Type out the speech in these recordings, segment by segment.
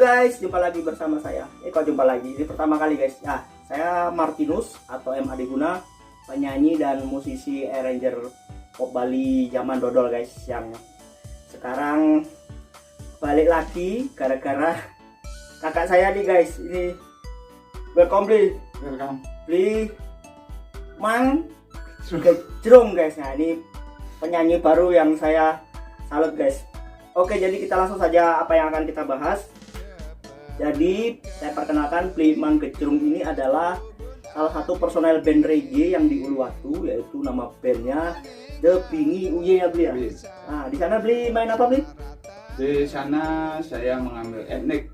guys, jumpa lagi bersama saya. Kok jumpa lagi? Ini pertama kali guys. Nah, saya Martinus atau M Adi Guna, penyanyi dan musisi arranger pop Bali zaman dodol guys, yang sekarang balik lagi gara-gara kakak saya nih guys. Ini welcome Bli Mang Gejrung guys. Nah, ini penyanyi baru yang saya salut guys. Oke, jadi kita langsung saja apa yang akan kita bahas. Jadi saya perkenalkan, Bli Mang Gejrung ini adalah salah satu personel band reggae yang di Uluwatu, yaitu nama bandnya The Bingi Uye ya Bli ya. Nah, di sana Bli main apa Bli? Di sana saya mengambil etnik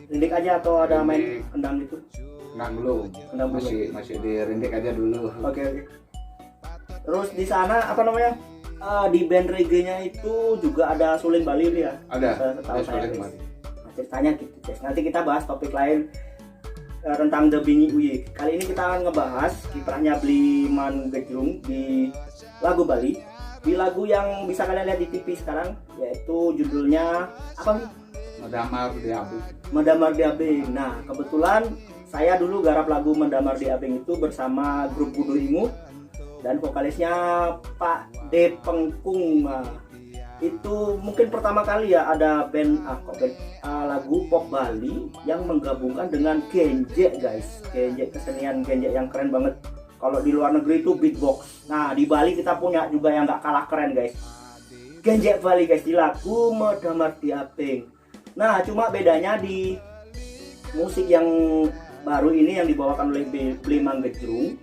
Rindik aja atau ada main kendang gitu? Kendang belum. Masih di rindik aja dulu. Oke. Terus di sana apa namanya? Di band reggae-nya itu juga ada suling Bali ya? Ada suling Bali. Nah, ceritanya gitu guys. Nanti kita bahas topik lain tentang The Bingi Uye. Kali ini kita akan ngebahas kiprahnya Bli Mang Gejrung di lagu Bali. Di lagu yang bisa kalian lihat di TV sekarang, yaitu judulnya apa nih? Mendamar di Abeng. Nah, kebetulan saya dulu garap lagu Mendamar di Abeng itu bersama grup Budu Ingu dan vokalisnya Pak D Pengkung. Nah, itu mungkin pertama kali ya ada band lagu pop Bali yang menggabungkan dengan genjek guys. Genjek, kesenian genjek yang keren banget. Kalau di luar negeri itu beatbox. Nah, di Bali kita punya juga yang gak kalah keren guys. Genjek Bali guys di lagu Mendamar di Abeng. Nah, cuma bedanya di musik yang baru ini yang dibawakan oleh Bli Mang Gejrung,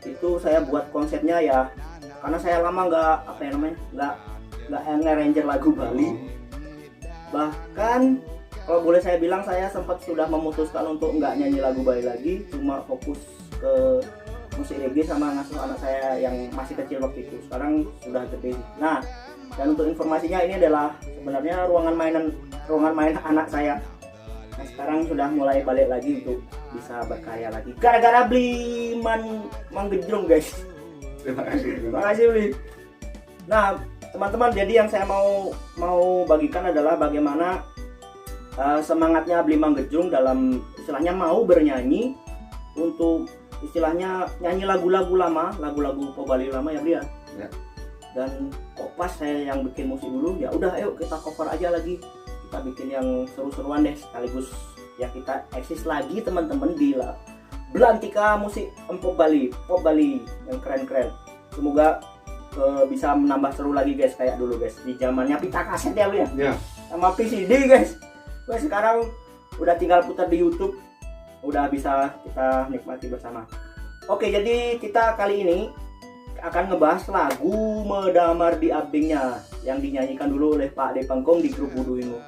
itu saya buat konsepnya ya, karena saya lama nggak nge-arranger lagu Bali. Bahkan kalau boleh saya bilang, saya sempat sudah memutuskan untuk nggak nyanyi lagu Bali lagi, cuma fokus ke musik reggae sama ngasuh anak saya yang masih kecil waktu itu. Sekarang sudah gede. Nah, dan untuk informasinya, ini adalah sebenarnya ruangan main anak saya. Nah, sekarang sudah mulai balik lagi untuk bisa berkarya lagi gara-gara Bli Mang Gejrung guys. Terima kasih Bli. Nah teman-teman, jadi yang saya mau bagikan adalah bagaimana semangatnya Bli Mang Gejrung dalam istilahnya mau bernyanyi untuk istilahnya nyanyi lagu-lagu lama, lagu-lagu pop Bali lama ya Bli ya. Dan kok pas saya yang bikin musik dulu, ya udah ayo kita cover aja lagi, kita bikin yang seru-seruan deh, sekaligus ya kita eksis lagi teman-teman di belantika musik pop Bali yang keren-keren. Semoga bisa menambah seru lagi guys, kayak dulu guys di zamannya pita kaset ya Bli ya. Sama VCD guys. Sekarang udah tinggal putar di YouTube, udah bisa kita nikmati bersama. Oke, jadi kita kali ini akan ngebahas lagu Mendamar di Abengnya yang dinyanyikan dulu oleh Pak D Pengkung di grup Budu Ingu.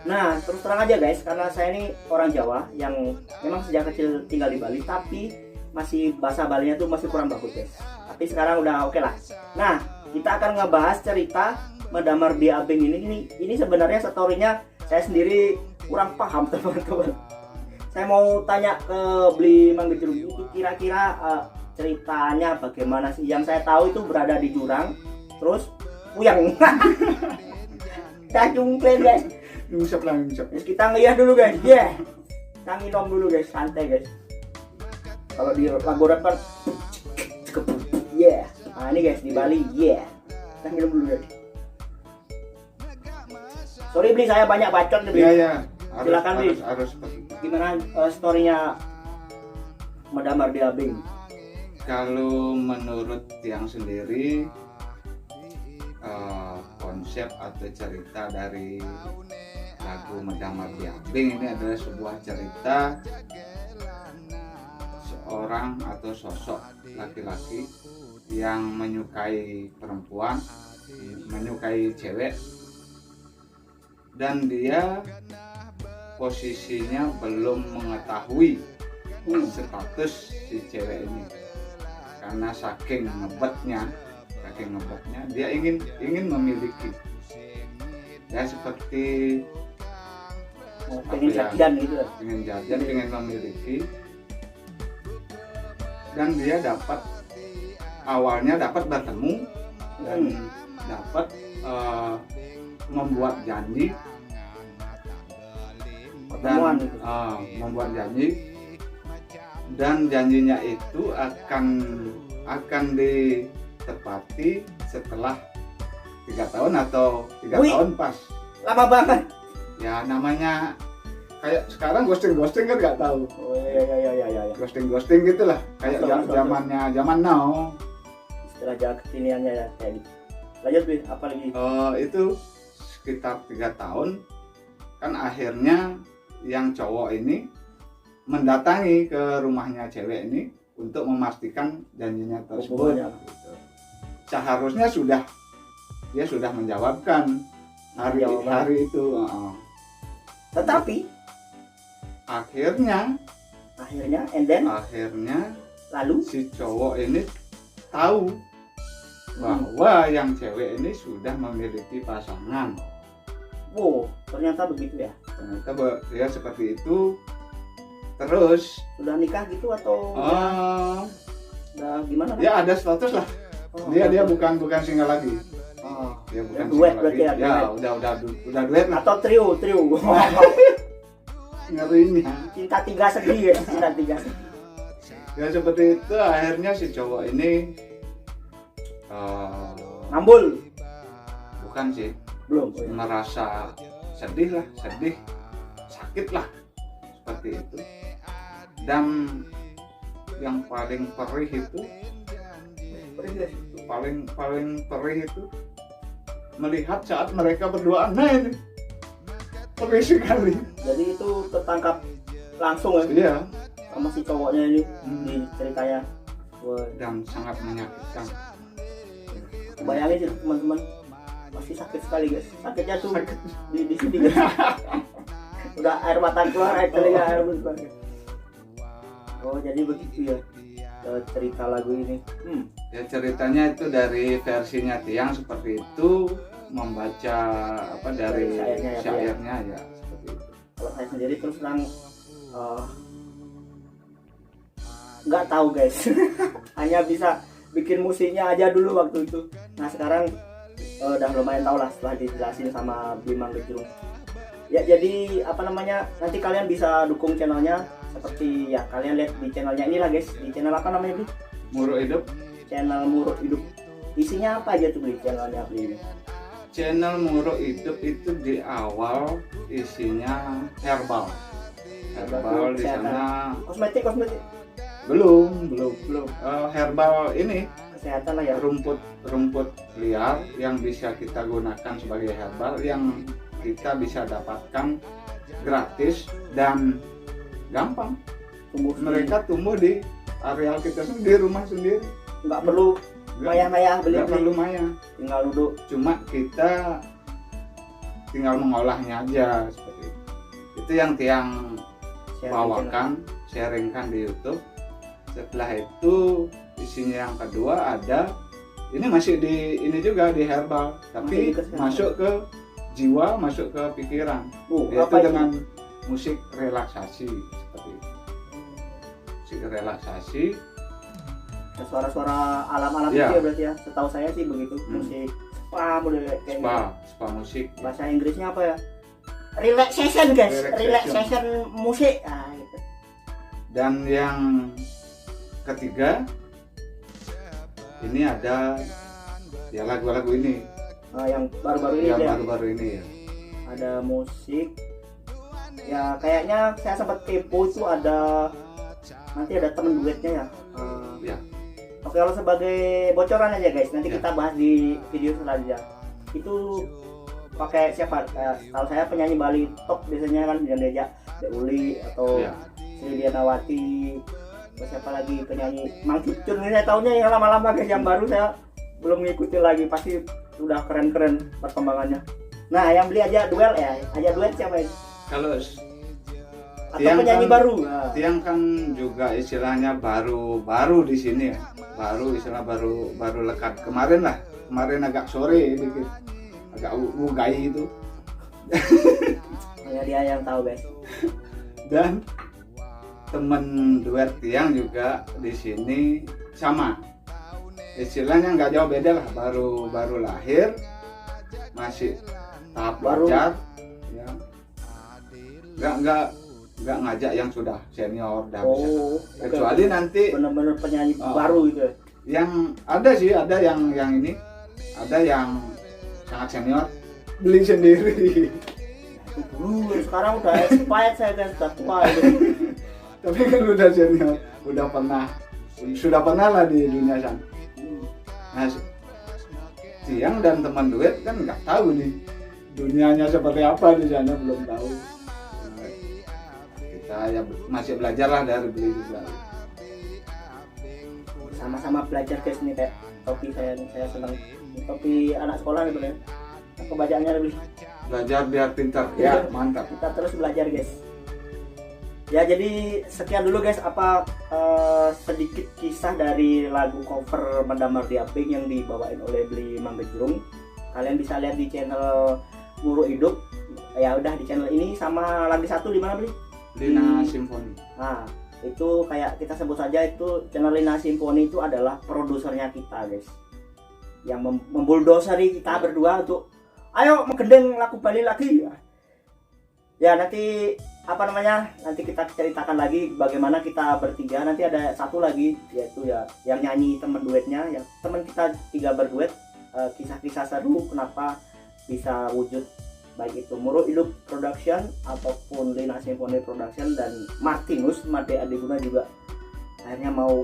Nah, terus terang aja guys, karena saya ini orang Jawa yang memang sejak kecil tinggal di Bali, tapi masih bahasa Balinya tuh masih kurang bagus guys. Tapi sekarang udah oke lah. Nah, kita akan ngebahas cerita Mendamar di Abeng ini sebenarnya storynya saya sendiri kurang paham teman-teman. Saya mau tanya ke Bli Mang Gejrung, itu kira-kira ceritanya bagaimana sih? Yang saya tahu itu berada di jurang, terus puyang. Cacungklen guys. Ngusap. Kita ngeyah dulu guys. Yeah. Kita nginom dulu guys, santai guys. Kalau di lagu rap kan yeah. Nah ini guys di Bali yeah. Kita nginom dulu guys. Sorry Bli, saya banyak bacot nih Bli. Iya. Silakan Bli. Harus. Gimana storynya Mendamar di Abeng? Kalau menurut yang sendiri, konsep atau cerita dari lagu Mendamar di Abeng ini adalah sebuah cerita seorang atau sosok laki-laki yang menyukai perempuan, menyukai cewek, dan dia posisinya belum mengetahui status si cewek ini. Karena saking ngebetnya dia ingin memiliki, ya seperti pengen jadian gitu. Pengen memiliki, dan dia awalnya dapat bertemu dan dapat membuat janji pertemuan dan gitu. membuat janji, dan janjinya itu akan ditepati setelah 3 tahun atau 3 Wih. tahun pas. Lama banget. Ya namanya kayak sekarang ghosting kan nggak tahu. Oh iya. Ghosting gitulah kayak Masuk. zaman now. Istilah jalan kekiniannya ya kayak gitu. Lanjut Bi, apa lagi? Itu sekitar 3 tahun kan akhirnya yang cowok ini mendatangi ke rumahnya cewek ini untuk memastikan janjinya tersebut. Hubungannya. Gitu. Seharusnya dia sudah menjawabkan hari itu. Tetapi Akhirnya and then lalu si cowok ini tahu bahwa yang cewek ini sudah memiliki pasangan. wow, ternyata begitu ya. Ternyata ya seperti itu. Terus Sudah nikah gitu atau udah gimana? ya ada status lah. Oh, Dia udah. bukan single lagi. Oh. Dia bukan Duet single berarti lagi. ya, Ya udah duet lah. Atau trio. Ngerinya. Cinta 3 segi ya, cinta 3 segi. Ya seperti itu akhirnya si cowok ini Ngambul. bukan sih, Belum. merasa sedih, sakit lah seperti itu. Dan yang paling perih itu paling perih itu melihat saat mereka berduaan. Nah ini perih sekali. Jadi itu tertangkap langsung ya Iya, sama si cowoknya ini di ceritanya. Wah, dan sangat menyakitkan. bayangin sih teman-teman, pasti sakit sekali guys. Sakitnya tuh di sini guys. Udah air mata keluar, air telinga, air mulut keluar. Oh jadi begitu ya cerita lagu ini. Ya ceritanya itu dari versinya Tiang seperti itu, membaca dari syairnya ya seperti itu. Kalau saya sendiri terus terang nggak tahu guys. Hanya bisa bikin musiknya aja dulu waktu itu. Nah sekarang udah lumayan tahu lah setelah dijelasin sama Blimang Gejrung. Ya jadi nanti kalian bisa dukung channelnya seperti ya kalian lihat di channelnya inilah guys. Di channel apa namanya Bli? Muruk Hidup. Channel Muruk Hidup. Isinya apa aja tuh Bli channelnya Bli ini? Channel Muruk Hidup itu di awal isinya herbal di sana. Kosmetik. Belum. Herbal ini Kesehatan lah ya. rumput liar yang bisa kita gunakan sebagai herbal yang kita bisa dapatkan gratis dan gampang. Mereka tumbuh di areal kita sendiri, di rumah sendiri. Nggak perlu maya-maya beli. Nggak perlu maya. Tinggal duduk. Cuma kita tinggal mengolahnya aja seperti itu. Itu yang Tiang bawakan, sharingkan di YouTube. Setelah itu isinya yang kedua ada, ini masih di ini juga di herbal, tapi masuk ke jiwa, masuk ke pikiran. Yaitu dengan musik relaksasi seperti itu. Musik relaksasi. Suara-suara alam-alam itu ya berarti ya. Setahu saya sih begitu. Musik spa model kayak spa musik. Bahasa Inggrisnya apa ya? Relaxation guys. Relaxation musik. Nah, gitu. Dan yang ketiga ini ada ya lagu-lagu ini. Yang baru-baru ini ya. Baru-baru ini ya. Ada musik. Ya kayaknya saya sempat kepo itu nanti ada temen duetnya ya. Ya. Oke, kalau sebagai bocoran aja guys, nanti kita bahas di video selanjutnya. Itu pakai siapa? Kalau saya penyanyi Bali top biasanya kan yang diajak Uli atau Sri Dianawati. Terus siapa lagi penyanyi Mang Cucun ini saya tahunya yang lama-lama guys, yang baru saya belum ngikutin lagi, pasti sudah keren-keren perkembangannya. Nah, yang beli aja duel ya, aja duet siapa ini? Kalau atau penyanyi baru? Nah. Tiang kan juga istilahnya baru di sini ya. Baru lekat kemarin agak sore dikit, agak ugai itu. Hanya dia yang tahu guys. Dan temen duet Tiang juga di sini sama, istilahnya nggak jauh beda lah, baru lahir, masih tahap belajar ya. nggak ngajak yang sudah senior dah bisa. Oh, Kecuali nanti benar-benar penyanyi baru gitu ya. yang ada sih, ada yang ini, ada yang sangat senior beli sendiri. Dulu sekarang udah expired, saya kan sudah tua gitu. Tapi kan udah senior, sudah pernah lah di dunia sana. Nah, Tiang dan teman duet kan nggak tahu nih dunianya seperti apa di sana, belum tahu. Nah, kita ya masih belajar lah dari beli juga. Sama-sama belajar guys nih, kayak topi saya senang topi anak sekolah gitu ya. Kebacaannya lebih Belajar biar pintar ya, mantap. Kita terus belajar guys. Ya jadi sekian dulu guys sedikit kisah dari lagu cover Mendamar di Aping yang dibawain oleh Beli Manggejrung. Kalian bisa lihat di channel Muru Hidup. Ya udah di channel ini, sama lagi satu di mana Beli? Lina Simfoni. Nah itu kayak kita sebut saja itu channel Lina Simfoni itu adalah produsernya kita guys, yang membuldoseri kita berdua untuk ayo menggendeng lagu Bali lagi ya. Nanti nanti kita ceritakan lagi bagaimana kita bertiga. Nanti ada satu lagi yaitu ya yang nyanyi teman duetnya, ya teman kita tiga berduet, kisah-kisah seru kenapa bisa wujud, baik itu Muru Hidup Production ataupun Lina Simfoni Production dan Martinus Made Adiguna juga akhirnya mau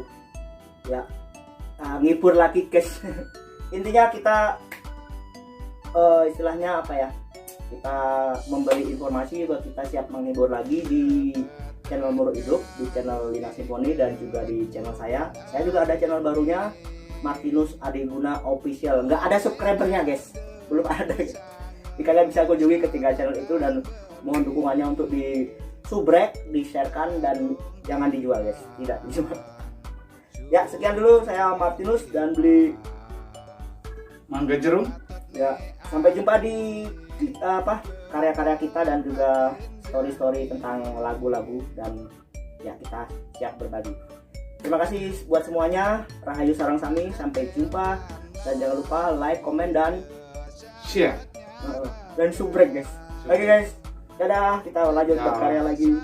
ya ngibur lagi guys. Intinya kita istilahnya apa ya, kita memberi informasi bahwa kita siap menghibur lagi di channel Muru Hidup, di channel Lina Simfoni, dan juga di channel saya juga ada channel barunya Martinus Adiguna Official. Nggak ada subscribernya guys, belum ada. Jadi kalian bisa kunjungi ketiga channel itu dan mohon dukungannya untuk di subrek, di-sharekan, dan jangan dijual guys, tidak dijual. Ya sekian dulu, saya Martinus dan Beli Manggejrung. Ya sampai jumpa di karya-karya kita dan juga story-story tentang lagu-lagu, dan ya kita siap berbagi. Terima kasih buat semuanya. Rahayu sareng sami, sampai jumpa, dan jangan lupa like, komen, dan Share dan subrek guys. Oke guys, dadah, kita lanjut berkarya lagi.